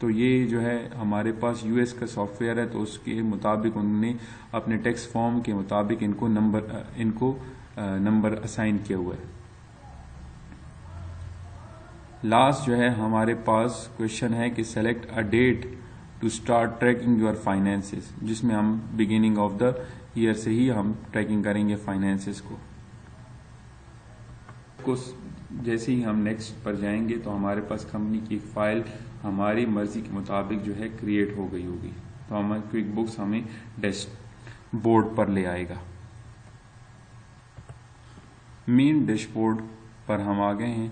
تو یہ جو ہے ہمارے پاس یو ایس کا سافٹ ویئر ہے، تو اس کے مطابق انہوں نے اپنے ٹیکس فارم کے مطابق ان کو نمبر اسائن کیا ہوا ہے۔ لاسٹ جو ہے ہمارے پاس کوشچن ہے کہ select a date to start tracking your finances, جس میں ہم بگننگ آف دا ایئر سے ہی ہم ٹریکنگ کریں گے فائنینسز کو۔ جیسے ہی ہم نیکسٹ پر جائیں گے تو ہمارے پاس کمپنی کی ایک فائل ہماری مرضی کے مطابق جو ہے کریٹ ہو گئی ہوگی، تو ہمیں کوئک بکس ہمیں ڈیش بورڈ پر لے آئے گا۔ مین ڈیش بورڈ پر ہم آ گئے ہیں،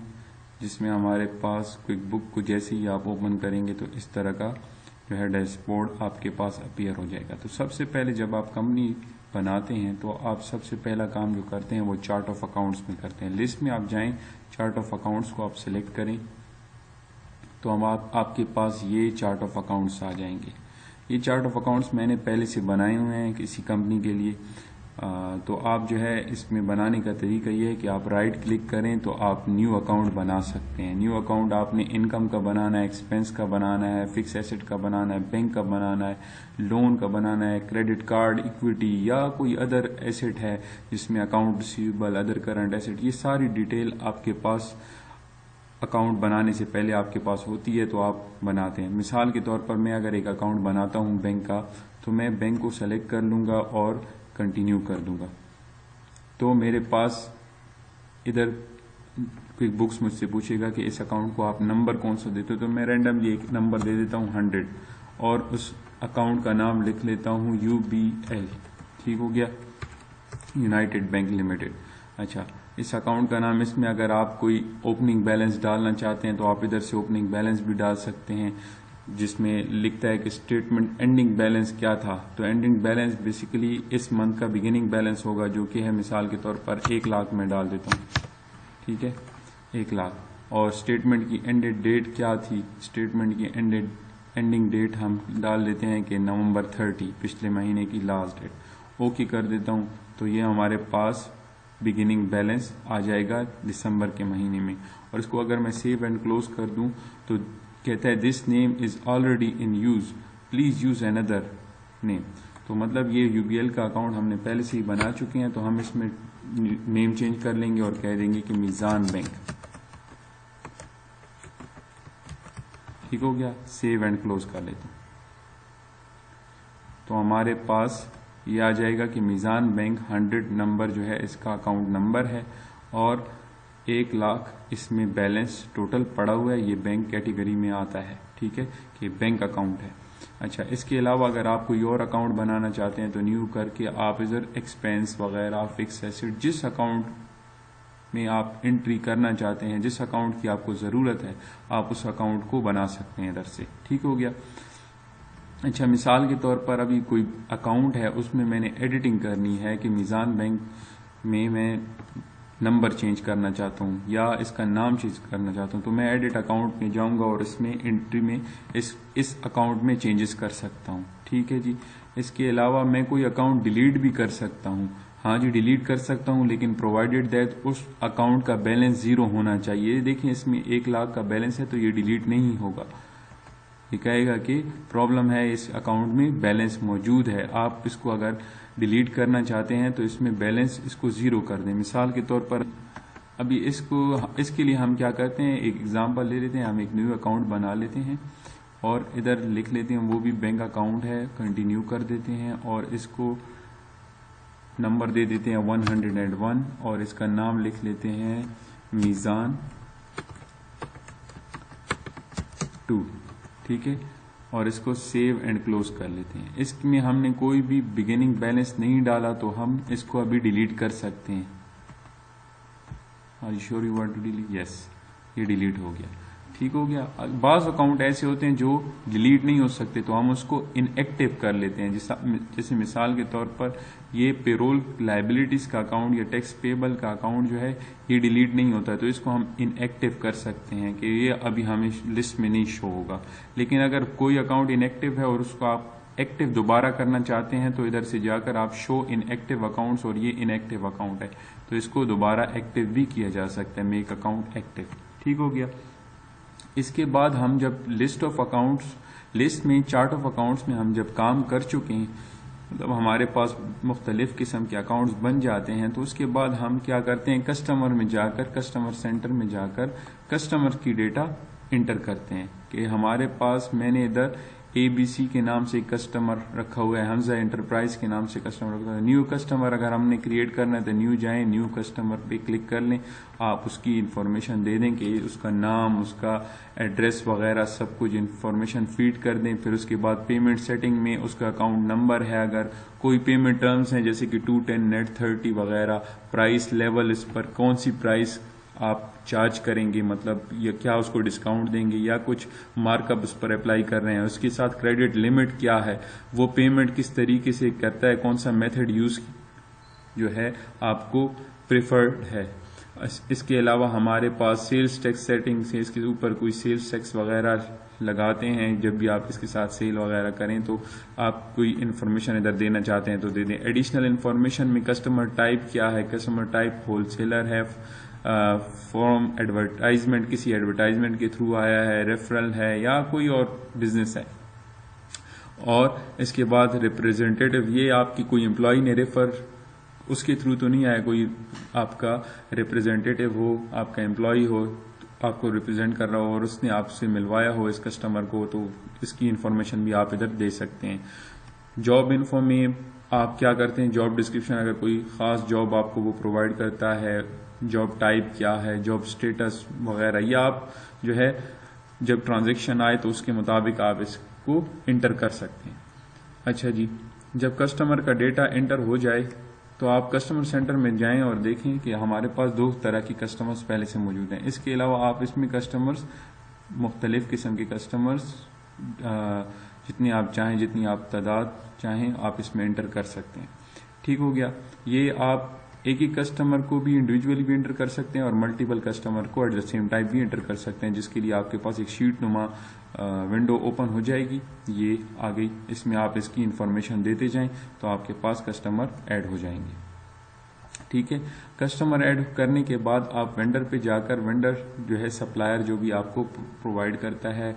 جس میں ہمارے پاس کوئک بک کو جیسے ہی آپ اوپن کریں گے تو اس طرح کا جو ہے ڈیش بورڈ آپ کے پاس اپیئر ہو جائے گا۔ تو سب سے پہلے جب آپ کمپنی بناتے ہیں تو آپ سب سے پہلا کام جو کرتے ہیں وہ چارٹ آف اکاؤنٹس میں کرتے ہیں۔ لسٹ میں آپ جائیں، چارٹ آف اکاؤنٹس کو آپ سلیکٹ کریں تو ہم آپ کے پاس یہ چارٹ آف اکاؤنٹس آ جائیں گے۔ یہ چارٹ آف اکاؤنٹس میں نے پہلے سے بنائے ہوئے ہیں کسی کمپنی کے لیے، تو آپ جو ہے اس میں بنانے کا طریقہ یہ ہے کہ آپ رائٹ کلک کریں تو آپ نیو اکاؤنٹ بنا سکتے ہیں۔ نیو اکاؤنٹ آپ نے انکم کا بنانا ہے، ایکسپینس کا بنانا ہے، فکس ایسٹ کا بنانا ہے، بینک کا بنانا ہے، لون کا بنانا ہے، کریڈٹ کارڈ، اکویٹی یا کوئی ادر ایسٹ ہے جس میں account receivable, other current asset, یہ ساری ڈیٹیل آپ کے پاس اکاؤنٹ بنانے سے پہلے آپ کے پاس ہوتی ہے تو آپ بناتے ہیں۔ مثال کے طور پر میں اگر ایک اکاؤنٹ بناتا ہوں بینک کا، تو میں بینک کو سلیکٹ کر لوں گا اور کنٹینیو کر دوں گا، تو میرے پاس ادھر کوئک بکس مجھ سے پوچھے گا کہ اس اکاؤنٹ کو آپ نمبر کون سا دیتے ہو، تو میں رینڈملی ایک نمبر دے دیتا ہوں 100 اور اس اکاؤنٹ کا نام لکھ لیتا ہوں UBL، ٹھیک ہو گیا، یونائٹیڈ بینک لمیٹڈ۔ اچھا، اس اکاؤنٹ کا نام، اس میں اگر آپ کوئی اوپننگ بیلنس ڈالنا چاہتے ہیں تو آپ ادھر سے اوپننگ بیلنس بھی ڈال سکتے ہیں، جس میں لکھتا ہے کہ اسٹیٹمنٹ اینڈنگ بیلنس کیا تھا، تو اینڈنگ بیلنس بیسیکلی اس منتھ کا بگننگ بیلنس ہوگا، جو کہ ہے مثال کے طور پر 1 لاکھ میں ڈال دیتا ہوں، ٹھیک ہے، 1 لاکھ۔ اور اسٹیٹمنٹ کی اینڈڈ ڈیٹ کیا تھی، اسٹیٹمنٹ کی اینڈنگ ڈیٹ ہم ڈال دیتے ہیں کہ نومبر 30، پچھلے مہینے کی لاسٹ ڈیٹ، اوکے کر دیتا ہوں، تو یہ ہمارے پاس بگننگ بیلنس آ جائے گا دسمبر کے مہینے میں۔ اور اس کو اگر میں سیو اینڈ کلوز کر دوں تو کہتا ہے this name is already in use, please use another name, تو مطلب یہ UBL کا اکاؤنٹ ہم نے پہلے سے ہی بنا چکے ہیں، تو ہم اس میں نیم چینج کر لیں گے اور کہہ دیں گے کہ میزان بینک، ٹھیک ہو گیا، سیو اینڈ کلوز کر لیتا ہوں، تو ہمارے پاس یہ آ جائے گا کہ میزان بینک 100 نمبر جو ہے اس کا اکاؤنٹ نمبر ہے، اور 1 لاکھ اس میں بیلنس ٹوٹل پڑا ہوا ہے، یہ بینک کیٹیگری میں آتا ہے، ٹھیک ہے، کہ بینک اکاؤنٹ ہے۔ اچھا، اس کے علاوہ اگر آپ کوئی اور اکاؤنٹ بنانا چاہتے ہیں تو نیو کر کے آپ ادھر ایکسپینس وغیرہ، فکس ایسٹ، جس اکاؤنٹ میں آپ انٹری کرنا چاہتے ہیں، جس اکاؤنٹ کی آپ کو ضرورت ہے، آپ اس اکاؤنٹ کو بنا سکتے ہیں ادھر سے، ٹھیک ہو گیا۔ اچھا، مثال کے طور پر ابھی کوئی اکاؤنٹ ہے، اس میں میں نے ایڈیٹنگ کرنی ہے کہ میزان بینک میں نمبر چینج کرنا چاہتا ہوں یا اس کا نام چینج کرنا چاہتا ہوں، تو میں ایڈٹ اکاؤنٹ میں جاؤں گا اور اس میں انٹری میں اس اکاؤنٹ میں چینجز کر سکتا ہوں، ٹھیک ہے جی۔ اس کے علاوہ میں کوئی اکاؤنٹ ڈیلیٹ بھی کر سکتا ہوں، ہاں جی ڈیلیٹ کر سکتا ہوں، لیکن پرووائڈیڈ دیٹ اس اکاؤنٹ کا بیلنس 0 ہونا چاہیے۔ دیکھیں اس میں 1 لاکھ کا بیلنس ہے تو یہ ڈیلیٹ نہیں ہوگا، یہ کہے گا کہ پرابلم ہے، اس اکاؤنٹ میں بیلنس موجود ہے، آپ اس کو اگر ڈیلیٹ کرنا چاہتے ہیں تو اس میں بیلنس اس کو 0 کر دیں۔ مثال کے طور پر ابھی اس کے لیے ہم کیا کرتے ہیں، ایک ایگزامپل لے لیتے ہیں، ہم ایک نیو اکاؤنٹ بنا لیتے ہیں اور ادھر لکھ لیتے ہیں وہ بھی بینک اکاؤنٹ ہے، کنٹینیو کر دیتے ہیں اور اس کو نمبر دے دیتے ہیں 101 اور اس کا نام لکھ لیتے ہیں میزان 2، ٹھیک ہے، اور اس کو سیو اینڈ کلوز کر لیتے ہیں۔ اس میں ہم نے کوئی بھی بگننگ بیلنس نہیں ڈالا تو ہم اس کو ابھی ڈیلیٹ کر سکتے ہیں۔ Are you sure you want to delete? Yes، یہ ڈیلیٹ ہو گیا، ٹھیک ہو گیا۔ بعض اکاؤنٹ ایسے ہوتے ہیں جو ڈیلیٹ نہیں ہو سکتے تو ہم اس کو ان ایکٹیو کر لیتے ہیں، جیسے مثال کے طور پر یہ پیرول لائبلٹیز کا اکاؤنٹ یا ٹیکس پیبل کا اکاؤنٹ جو ہے یہ ڈیلیٹ نہیں ہوتا، تو اس کو ہم ان ایکٹیو کر سکتے ہیں کہ یہ ابھی ہمیں لسٹ میں نہیں شو ہوگا۔ لیکن اگر کوئی اکاؤنٹ ان ایکٹیو ہے اور اس کو آپ ایکٹیو دوبارہ کرنا چاہتے ہیں تو ادھر سے جا کر آپ شو ان ایکٹیو اکاؤنٹس، اور یہ ان ایکٹیو اکاؤنٹ ہے تو اس کو دوبارہ ایکٹیو بھی کیا جا سکتا ہے، میک اکاؤنٹ ایکٹیو، ٹھیک ہو گیا۔ اس کے بعد ہم جب لسٹ میں چارٹ آف اکاؤنٹس میں ہم جب کام کر چکے ہیں، مطلب ہمارے پاس مختلف قسم کے اکاؤنٹس بن جاتے ہیں، تو اس کے بعد ہم کیا کرتے ہیں، کسٹمر میں جا کر، کسٹمر سینٹر میں جا کر کسٹمر کی ڈیٹا انٹر کرتے ہیں کہ ہمارے پاس میں نے ادھر اے بی سی کے نام سے کسٹمر رکھا ہوا ہے، حمزہ انٹرپرائز کے نام سے کسٹمر رکھا ہوا ہے، نیو کسٹمر اگر ہم نے کریٹ کرنا ہے تو نیو جائیں، نیو کسٹمر پہ کلک کر لیں، آپ اس کی انفارمیشن دے دیں کہ اس کا نام، اس کا ایڈریس وغیرہ سب کچھ انفارمیشن فیڈ کر دیں. پھر اس کے بعد پیمنٹ سیٹنگ میں اس کا اکاؤنٹ نمبر ہے، اگر کوئی پیمنٹ ٹرمز ہیں جیسے کہ 210 نیٹ 30 وغیرہ، پرائس لیول، اس پر کون سی پرائس آپ چارج کریں گے، مطلب یا کیا اس کو ڈسکاؤنٹ دیں گے یا کچھ مارک اپ اس پر اپلائی کر رہے ہیں، اس کے ساتھ کریڈٹ لمٹ کیا ہے، وہ پیمنٹ کس طریقے سے کرتا ہے، کون سا میتھڈ یوز جو ہے آپ کو پریفرڈ ہے. اس کے علاوہ ہمارے پاس سیلز ٹیکس سیٹنگ سے اس کے اوپر کوئی سیلز ٹیکس وغیرہ لگاتے ہیں، جب بھی آپ اس کے ساتھ سیل وغیرہ کریں تو آپ کوئی انفارمیشن ادھر دینا چاہتے ہیں تو دے دیں. ایڈیشنل انفارمیشن میں کسٹمر ٹائپ کیا ہے، کسٹمر ٹائپ ہول سیلر ہے، فارم ایڈورٹائزمنٹ کسی ایڈورٹائزمنٹ کے تھرو آیا ہے، ریفرل ہے یا کوئی اور بزنس ہے. اور اس کے بعد ریپریزنٹیٹو، یہ آپ کی کوئی امپلائی نے ریفر، اس کے تھرو تو نہیں آیا، کوئی آپ کا ریپریزنٹیٹو ہو، آپ کا امپلائی ہو، آپ کو ریپرزینٹ کر رہا ہو اور اس نے آپ سے ملوایا ہو اس کسٹمر کو، تو اس کی انفارمیشن بھی آپ ادھر دے سکتے ہیں. جاب انفو میں آپ کیا کرتے ہیں، جاب ڈسکرپشن، اگر کوئی خاص جاب آپ کو وہ پرووائڈ کرتا ہے، جاب ٹائپ کیا ہے، جاب سٹیٹس وغیرہ، یا آپ جو ہے جب ٹرانزیکشن آئے تو اس کے مطابق آپ اس کو انٹر کر سکتے ہیں. اچھا جی، جب کسٹمر کا ڈیٹا انٹر ہو جائے تو آپ کسٹمر سینٹر میں جائیں اور دیکھیں کہ ہمارے پاس 2 طرح کی کسٹمرز پہلے سے موجود ہیں. اس کے علاوہ آپ اس میں کسٹمرز، مختلف قسم کے کسٹمرز جتنے آپ چاہیں، جتنی آپ تعداد چاہیں آپ اس میں انٹر کر سکتے ہیں. ٹھیک ہو گیا. یہ آپ ایک ہی کسٹمر کو بھی انڈیویجولی بھی انٹر کر سکتے ہیں اور ملٹیپل کسٹمر کو ایٹ دا سیم ٹائم بھی انٹر کر سکتے ہیں، جس کے لیے آپ کے پاس ایک شیٹ نما ونڈو اوپن ہو جائے گی. یہ آ گئی، اس میں آپ اس کی انفارمیشن دیتے جائیں تو آپ کے پاس کسٹمر ایڈ ہو جائیں گے. ٹھیک ہے. کسٹمر ایڈ کرنے کے بعد آپ وینڈر پہ جا کر، وینڈر جو ہے سپلائر جو بھی آپ کو پرووائڈ کرتا ہے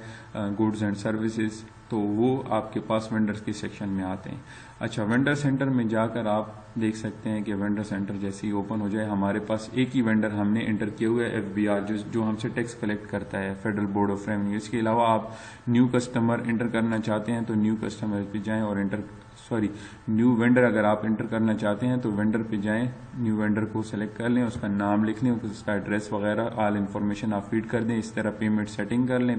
گوڈز اینڈ سروسز، تو وہ آپ کے پاس وینڈرز کے سیکشن میں آتے ہیں. اچھا، وینڈر سینٹر میں جا کر آپ دیکھ سکتے ہیں کہ وینڈر سینٹر جیسے ہی اوپن ہو جائے، ہمارے پاس ایک ہی وینڈر ہم نے انٹر کیا ہوا ہے، FBR، جو ہم سے ٹیکس کلیکٹ کرتا ہے، فیڈرل بورڈ آف ریونیو. اس کے علاوہ آپ نیو کسٹمر انٹر کرنا چاہتے ہیں تو نیو کسٹمر پہ جائیں اور نیو وینڈر اگر آپ انٹر کرنا چاہتے ہیں تو وینڈر پہ جائیں، نیو وینڈر کو سلیکٹ کر لیں، اس کا نام لکھ لیں، اس کا ایڈریس وغیرہ آل انفارمیشن آپ فیڈ کر دیں. اس طرح پیمنٹ سیٹنگ کر لیں،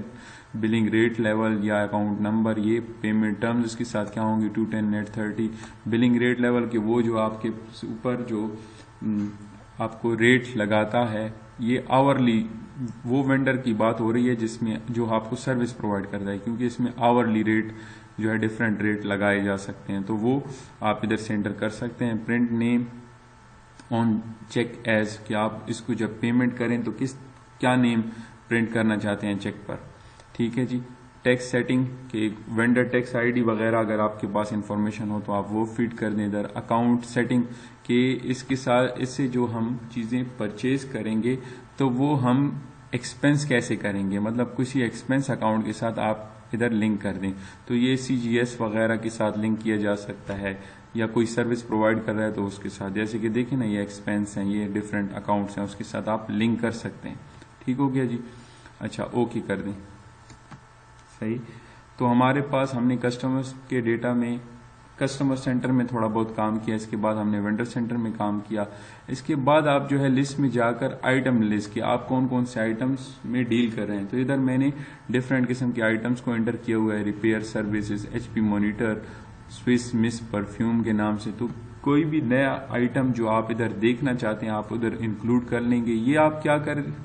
بلنگ ریٹ لیول یا اکاؤنٹ نمبر، یہ پیمنٹ ٹرمز اس کے ساتھ کیا ہوں گی، 210 نیٹ 30. بلنگ ریٹ لیول کے وہ جو آپ کے اوپر جو آپ کو ریٹ لگاتا ہے، یہ آورلی وہ وینڈر کی بات ہو رہی ہے جس میں جو آپ کو سروس پرووائڈ کرتا ہے، کیونکہ اس میں آورلی ریٹ جو ہے ڈفرینٹ ریٹ لگائے جا سکتے ہیں، تو وہ آپ ادھر سے انٹر کر سکتے ہیں. پرنٹ نیم آن چیک ایز، کہ آپ اس کو جب پیمنٹ کریں تو کیا نیم پرنٹ کرنا چاہتے ہیں چیک پر. ٹھیک ہے جی. ٹیکس سیٹنگ کہ وینڈر ٹیکس آئی ڈی وغیرہ اگر آپ کے پاس انفارمیشن ہو تو آپ وہ فیڈ کر دیں ادھر. اکاؤنٹ سیٹنگ کہ اس کے ساتھ، اس سے جو ہم چیزیں پرچیز کریں گے تو وہ ہم ایکسپینس کیسے کریں گے، مطلب کسی ایکسپینس اکاؤنٹ کے ساتھ آپ ادھر لنک کر دیں، تو یہ CGS وغیرہ کے ساتھ لنک کیا جا سکتا ہے، یا کوئی سروس پرووائڈ کر رہا ہے تو اس کے ساتھ، جیسے کہ دیکھیں نا یہ ایکسپینس ہیں، یہ ڈفرینٹ اکاؤنٹس ہیں، اس کے ساتھ آپ لنک کر سکتے ہیں. ٹھیک ہو گیا جی. اچھا، اوکے کر دیں. صحیح. تو ہمارے پاس ہم نے کسٹمرز کے ڈیٹا میں کسٹمر سینٹر میں تھوڑا بہت کام کیا، اس کے بعد ہم نے وینڈر سینٹر میں کام کیا. اس کے بعد آپ جو ہے لسٹ میں جا کر آئٹم لسٹ کہ آپ کون کون سے آئٹمس میں ڈیل کر رہے ہیں، تو ادھر میں نے ڈفرینٹ قسم کے آئٹمس کو انٹر کیا ہوا ہے، repair services, HP monitor, Swiss Miss perfume کے نام سے. تو کوئی بھی نیا آئٹم جو آپ ادھر دیکھنا چاہتے ہیں آپ ادھر انکلوڈ کر لیں گے. یہ آپ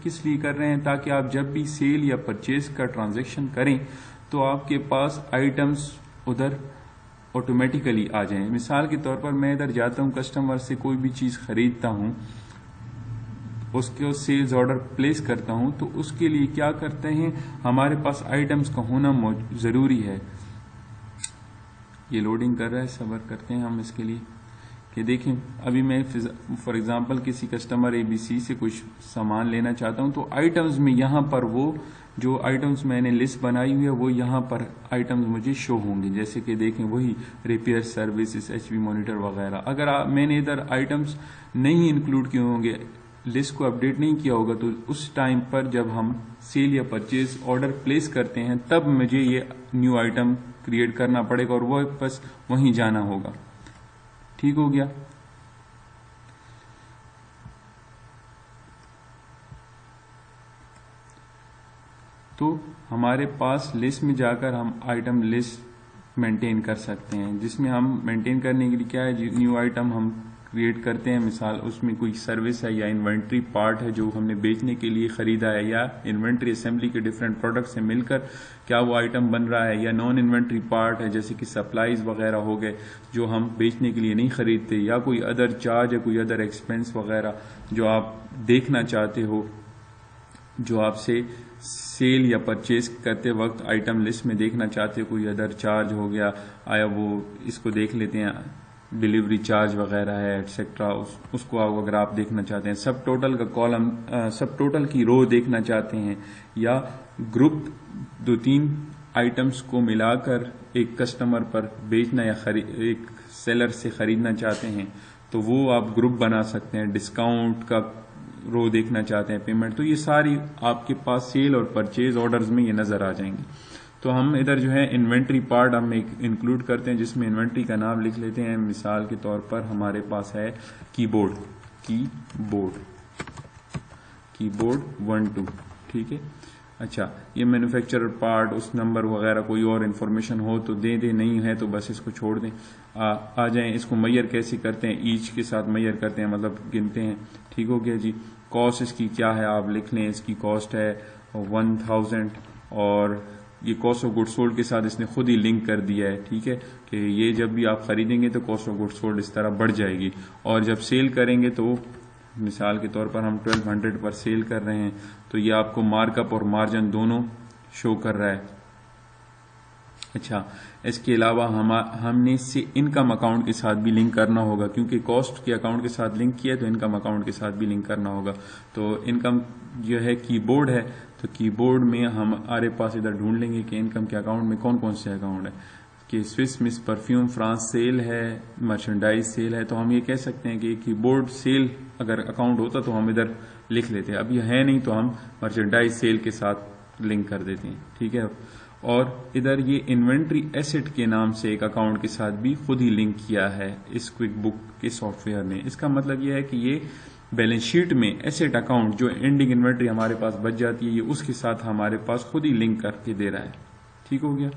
کس لیے کر رہے ہیں، تاکہ آپ جب بھی سیل یا پرچیز کا ٹرانزیکشن کریں تو آپ کے پاس آئٹمس ادھر آٹومیٹیکلی آ جائیں. مثال کے طور پر میں ادھر جاتا ہوں، کسٹمر سے کوئی بھی چیز خریدتا ہوں، اس کے سیلز آرڈر پلیس کرتا ہوں، تو اس کے لیے کیا کرتے ہیں، ہمارے پاس آئٹمس کا ہونا ضروری ہے. یہ لوڈنگ کر رہا ہے، صبر کرتے ہیں ہم اس کے لیے کہ دیکھیں. ابھی میں فار ایگزامپل کسی کسٹمر ABC سے کچھ سامان لینا چاہتا ہوں، تو آئٹمز میں یہاں پر وہ جو آئٹمس میں نے لسٹ بنائی ہوئی ہے وہ یہاں پر آئٹمس مجھے شو ہوں گے، جیسے کہ دیکھیں وہی repair services, H P monitor وغیرہ. اگر میں نے ادھر آئٹمس نہیں انکلوڈ کیے ہوں گے، لسٹ کو اپڈیٹ نہیں کیا ہوگا، تو اس ٹائم پر جب ہم سیل یا پرچیز آرڈر پلیس کرتے ہیں تب مجھے یہ نیو آئٹم کریٹ کرنا پڑے گا اور وہ بس وہیں جانا ہوگا. ٹھیک ہو گیا؟ تو ہمارے پاس لسٹ میں جا کر ہم آئٹم لسٹ مینٹین کر سکتے ہیں، جس میں ہم مینٹین کرنے کے لیے کیا ہے، نیو آئٹم ہم کریٹ کرتے ہیں. مثال اس میں کوئی سروس ہے یا انوینٹری پارٹ ہے جو ہم نے بیچنے کے لیے خریدا ہے، یا انوینٹری اسمبلی کے ڈفرینٹ پروڈکٹ سے مل کر کیا وہ آئٹم بن رہا ہے، یا نان انوینٹری پارٹ ہے جیسے کہ سپلائز وغیرہ ہو گئے جو ہم بیچنے کے لیے نہیں خریدتے، یا کوئی ادر چارج ہے، کوئی ادر ایکسپینس وغیرہ جو آپ دیکھنا چاہتے ہو، جو آپ سے سیل یا پرچیز کرتے وقت آئٹم لسٹ میں دیکھنا چاہتے ہو، کوئی ادر چارج ہو گیا، آیا وہ اس کو دیکھ لیتے ہیں، ڈیلیوری چارج وغیرہ ہے ایٹسٹرا، اس کو اگر آپ دیکھنا چاہتے ہیں، سب ٹوٹل کا کالم، سب ٹوٹل کی رو دیکھنا چاہتے ہیں، یا گروپ 2-3 آئٹمس کو ملا کر ایک کسٹمر پر بیچنا یا ایک سیلر سے خریدنا چاہتے ہیں، تو وہ آپ گروپ بنا سکتے ہیں. ڈسکاؤنٹ کا رو دیکھنا چاہتے ہیں، پیمنٹ، تو یہ ساری آپ کے پاس سیل اور پرچیز آرڈرز میں یہ نظر آ جائیں گے. تو ہم ادھر جو ہے انوینٹری پارٹ ہم انکلوڈ کرتے ہیں، جس میں انوینٹری کا نام لکھ لیتے ہیں. مثال کے طور پر ہمارے پاس ہے کی بورڈ 1 2. ٹھیک ہے. اچھا، یہ مینوفیکچرر پارٹ، اس نمبر وغیرہ کوئی اور انفارمیشن ہو تو دے دیں، نہیں ہے تو بس اس کو چھوڑ دیں. آ جائیں اس کو میئر کیسے کرتے ہیں، ایچ کے ساتھ میئر کرتے ہیں، مطلب گنتے ہیں. ٹھیک ہو گیا جی. کاسٹ اس کی کیا ہے آپ لکھ لیں، اس کی کاسٹ ہے 1000، اور یہ کاسٹ آف گڈ سولڈ کے ساتھ اس نے خود ہی لنک کر دیا ہے. ٹھیک ہے، کہ یہ جب بھی آپ خریدیں گے تو کاسٹ آف گڈ سولڈ اس طرح بڑھ جائے گی، اور جب سیل کریں گے تو مثال کے طور پر ہم 1200 پر سیل کر رہے ہیں تو یہ آپ کو مارک اپ اور مارجن دونوں شو کر رہا ہے. اچھا، اس کے علاوہ ہم نے اسے انکم اکاؤنٹ کے ساتھ بھی لنک کرنا ہوگا، کیونکہ کاسٹ کے اکاؤنٹ کے ساتھ لنک کیا ہے تو انکم اکاؤنٹ کے ساتھ بھی لنک کرنا ہوگا. تو انکم جو ہے کی بورڈ ہے، تو کی بورڈ میں ہمارے پاس ادھر ڈھونڈ لیں گے کہ انکم کے اکاؤنٹ میں کون کون سے اکاؤنٹ ہے. کہ Swiss Miss perfume France cell ہے، مرچنڈائز سیل ہے، تو ہم یہ کہہ سکتے ہیں کہ کی بورڈ سیل اگر اکاؤنٹ ہوتا تو ہم ادھر لکھ لیتے ہیں. اب یہ ہے نہیں تو ہم مرچنڈائز سیل کے ساتھ لنک کر دیتے ہیں. ٹھیک ہے. اور ادھر یہ انوینٹری ایسٹ کے نام سے ایک اکاؤنٹ کے ساتھ بھی خود ہی لنک کیا ہے اس کوئک بک کے سافٹ ویئر نے. اس کا مطلب یہ ہے کہ یہ بیلنس شیٹ میں ایسٹ اکاؤنٹ جو اینڈنگ انوینٹری ہمارے پاس بچ جاتی ہے، یہ اس کے ساتھ ہمارے پاس خود ہی لنک کر کے دے رہا ہے. ٹھیک ہو گیا.